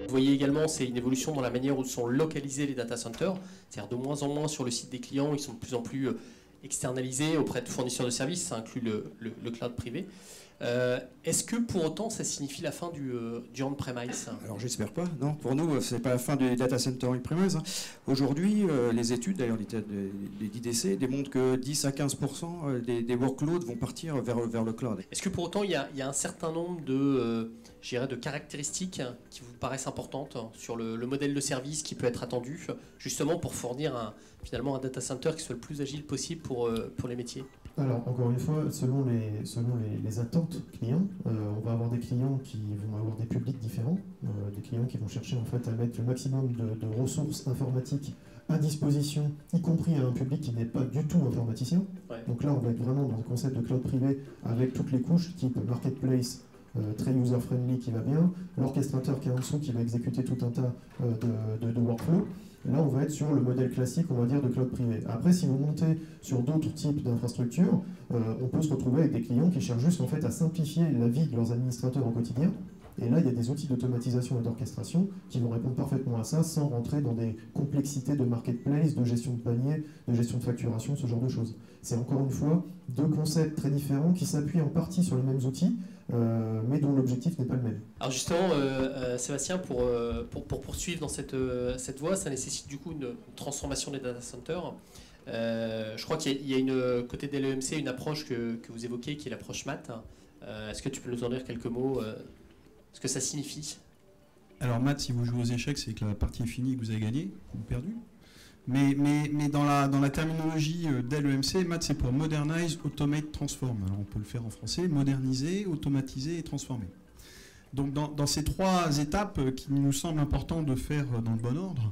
Vous voyez également, c'est une évolution dans la manière où sont localisés les data centers, c'est-à-dire de moins en moins sur le site des clients, ils sont de plus en plus externalisés auprès de fournisseurs de services, ça inclut le cloud privé. Est-ce que pour autant ça signifie la fin du on-premise? Alors j'espère pas, non. Pour nous, c'est pas la fin du data center on-premise. Aujourd'hui, les études d'ailleurs d'IDC démontrent que 10 à 15% des workloads vont partir vers le cloud. Est-ce que pour autant il y a un certain nombre de caractéristiques qui vous paraissent importantes sur le modèle de service qui peut être attendu, justement pour fournir finalement un data center qui soit le plus agile possible pour les métiers? Alors, encore une fois, selon les attentes clients, on va avoir des clients qui vont avoir des publics différents, des clients qui vont chercher en fait à mettre le maximum de ressources informatiques à disposition, y compris à un public qui n'est pas du tout informaticien. Ouais. Donc là, on va être vraiment dans le concept de cloud privé avec toutes les couches, type marketplace, très user-friendly qui va bien, l'orchestrateur qui est en dessous qui va exécuter tout un tas de workflows. Là, on va être sur le modèle classique, on va dire, de cloud privé. Après, si vous montez sur d'autres types d'infrastructures, on peut se retrouver avec des clients qui cherchent juste en fait, à simplifier la vie de leurs administrateurs au quotidien. Et là, il y a des outils d'automatisation et d'orchestration qui vont répondre parfaitement à ça sans rentrer dans des complexités de marketplace, de gestion de panier, de gestion de facturation, ce genre de choses. C'est encore une fois deux concepts très différents qui s'appuient en partie sur les mêmes outils, mais dont l'objectif n'est pas le même. Alors justement, Sébastien, pour poursuivre dans cette voie, ça nécessite du coup une transformation des data centers. Je crois qu'il y a côté de l'EMC une approche que vous évoquez qui est l'approche maths. Est-ce que tu peux nous en dire quelques mots ce que ça signifie? Alors maths, si vous jouez aux échecs, c'est que la partie est finie et que vous avez gagné ou perdu. Mais dans la terminologie d'LEMC, maths c'est pour Modernize, Automate, Transform. Alors on peut le faire en français, moderniser, automatiser et transformer. Donc dans ces trois étapes qui nous semblent importantes de faire dans le bon ordre,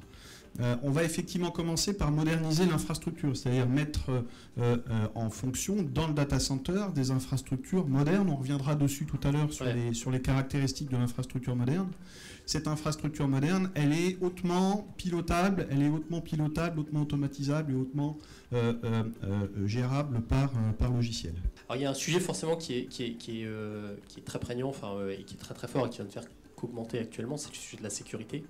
on va effectivement commencer par moderniser l'infrastructure, c'est-à-dire mettre en fonction dans le data center des infrastructures modernes. On reviendra dessus tout à l'heure sur les caractéristiques de l'infrastructure moderne. Cette infrastructure moderne, elle est hautement pilotable, hautement automatisable et hautement gérable par logiciel. Alors il y a un sujet forcément qui est très prégnant, et qui est très très fort et qui va ne faire qu'augmenter actuellement, c'est le sujet de la sécurité.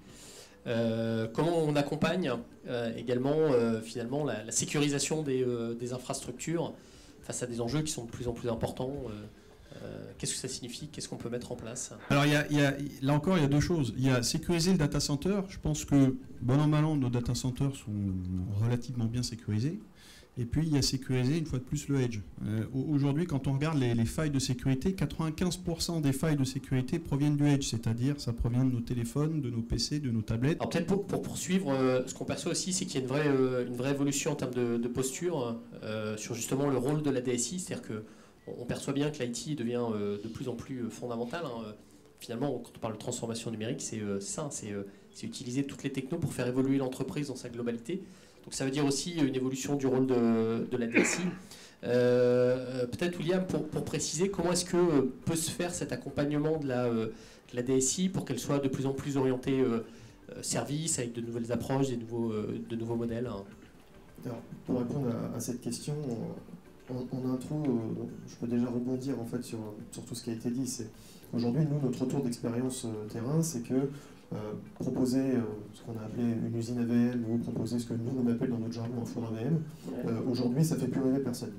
Comment on accompagne également finalement la sécurisation des infrastructures face à des enjeux qui sont de plus en plus importants. Qu'est-ce que ça signifie? Qu'est-ce qu'on peut mettre en place? Alors là encore, il y a deux choses. Il y a sécuriser le data center. Je pense que bon an mal an, nos data centers sont relativement bien sécurisés. Et puis il y a sécuriser une fois de plus le edge. Aujourd'hui, quand on regarde les failles de sécurité, 95% des failles de sécurité proviennent du edge, c'est-à-dire ça provient de nos téléphones, de nos PC, de nos tablettes. Alors peut-être pour poursuivre, ce qu'on perçoit aussi, c'est qu'il y a une vraie évolution en termes de posture sur justement le rôle de la DSI, c'est-à-dire qu'on perçoit bien que l'IT devient de plus en plus fondamental. Finalement, quand on parle de transformation numérique, c'est ça, c'est utiliser toutes les technos pour faire évoluer l'entreprise dans sa globalité. Donc ça veut dire aussi une évolution du rôle de la DSI. Peut-être William, pour préciser, comment est-ce que peut se faire cet accompagnement de la DSI pour qu'elle soit de plus en plus orientée service, avec de nouvelles approches, de nouveaux modèles? Alors, pour répondre à cette question, en intro, je peux déjà rebondir en fait sur tout ce qui a été dit. Aujourd'hui, nous, notre retour d'expérience terrain, c'est que proposer ce qu'on a appelé une usine AVM ou proposer ce que nous on appelle dans notre jargon un four AVM, aujourd'hui ça fait plus rêver personne.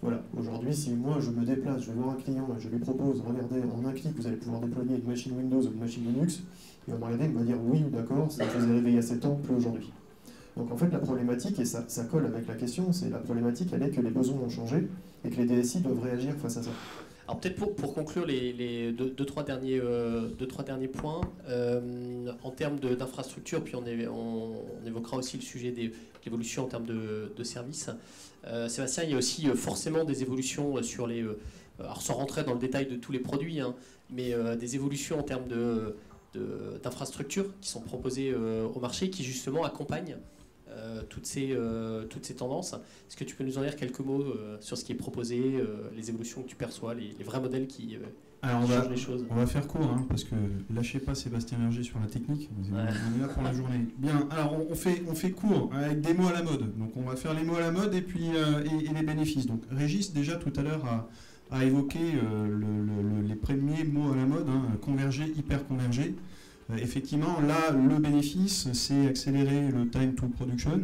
Voilà, aujourd'hui si moi je me déplace, je vais voir un client et je lui propose, regardez, en un clic vous allez pouvoir déployer une machine Windows ou une machine Linux, il va me regarder, il va dire oui, d'accord, ça faisait rêver il y a 7 ans, plus aujourd'hui. Donc en fait la problématique, et ça colle avec la question, c'est la problématique elle est que les besoins ont changé et que les DSI doivent réagir face à ça. Alors peut-être pour conclure les deux, trois derniers points, en termes d'infrastructure, puis on évoquera aussi le sujet de l'évolution en termes de services. Sébastien, il y a aussi forcément des évolutions sur alors sans rentrer dans le détail de tous les produits, mais des évolutions en termes d'infrastructures qui sont proposées au marché, qui justement accompagnent toutes ces tendances. Est-ce que tu peux nous en dire quelques mots sur ce qui est proposé, les évolutions que tu perçois, les vrais modèles qui Alors change les choses. on va faire court, hein, parce que lâchez pas Sébastien Verger sur la technique, on est là pour la journée. Bien, alors on fait court, avec des mots à la mode. Donc on va faire les mots à la mode et puis et les bénéfices. Donc Régis, déjà tout à l'heure, a évoqué les premiers mots à la mode, hein, converger, hyper converger. Effectivement, là, le bénéfice, c'est accélérer le time to production.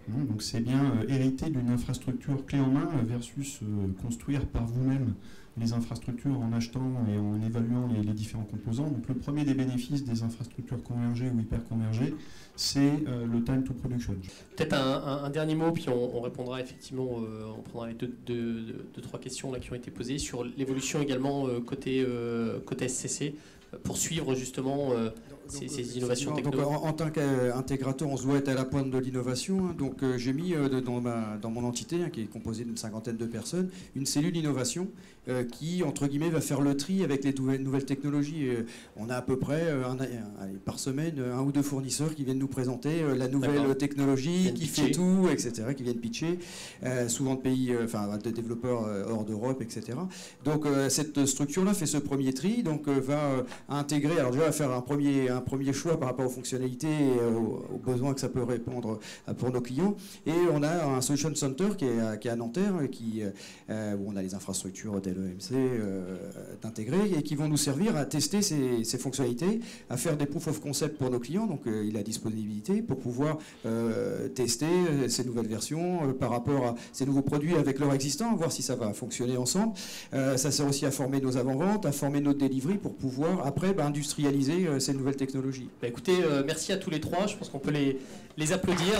Donc c'est bien hériter d'une infrastructure clé en main versus construire par vous-même les infrastructures en achetant et en évaluant les différents composants. Donc le premier des bénéfices des infrastructures convergées ou hyper convergées, c'est le time to production. Peut-être un dernier mot, puis on répondra effectivement, on prendra les deux, trois questions là, qui ont été posées sur l'évolution également côté SCC, pour suivre justement ces innovations technologiques. En tant qu'intégrateur, on se doit être à la pointe de l'innovation. Donc j'ai mis dans mon entité, qui est composée d'une 50aine de personnes, une cellule innovation qui, entre guillemets, va faire le tri avec les nouvelles technologies. On a à peu près par semaine 1 ou 2 fournisseurs qui viennent nous présenter la nouvelle technologie, qui fait tout, etc., qui viennent pitcher, souvent de pays, de développeurs hors d'Europe, etc. Donc cette structure-là fait ce premier tri, donc va intégrer, alors déjà va faire un premier choix par rapport aux fonctionnalités et aux besoins que ça peut répondre pour nos clients. Et on a un Solution Center qui est à Nanterre, où on a les infrastructures dès l'EMC intégrées et qui vont nous servir à tester ces fonctionnalités, à faire des proof of concept pour nos clients. Donc il a disponibilité pour pouvoir tester ces nouvelles versions par rapport à ces nouveaux produits avec leurs existants, voir si ça va fonctionner ensemble. Ça sert aussi à former nos avant-ventes, à former notre delivery pour pouvoir après industrialiser ces nouvelles technologies. Écoutez, merci à tous les trois. Je pense qu'on peut les applaudir.